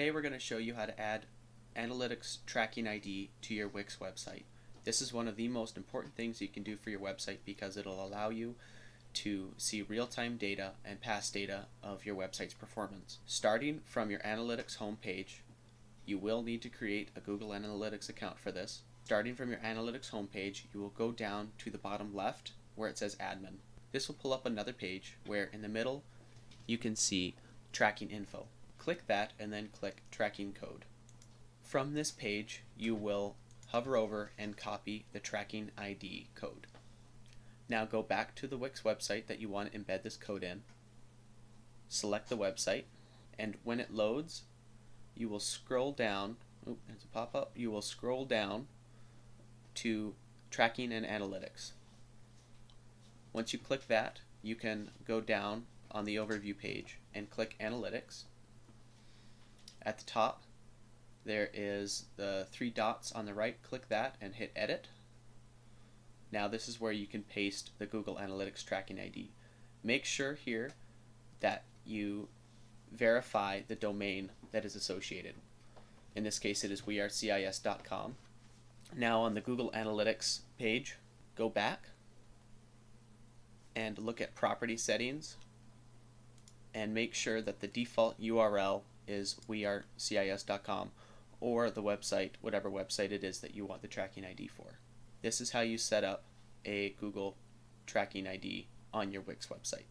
Today we're going to show you how to add Analytics Tracking ID to your WIX website. This is one of the most important things you can do for your website because it'll allow you to see real-time data and past data of your website's performance. Starting from your Analytics homepage, you will need to create a Google Analytics account for this. Starting from your Analytics homepage, you will go down to the bottom left where it says Admin. This will pull up another page where in the middle you can see Tracking Info. Click that and then click Tracking Code. From this page, you will hover over and copy the Tracking ID code. Now go back to the WIX website that you want to embed this code in. Select the website, and when it loads, you will scroll down. There's a pop-up. You will scroll down to Tracking and Analytics. Once you click that, you can go down on the overview page and click Analytics. At the top, there is the three dots on the right. Click that and hit Edit. Now this is where you can paste the Google Analytics Tracking ID. Make sure here that you verify the domain that is associated. In this case, it is wearecis.com. Now on the Google Analytics page, go back and look at Property Settings and make sure that the default URL is wearecis.com or the website, whatever website it is that you want the tracking ID for. This is how you set up a Google tracking ID on your WIX website.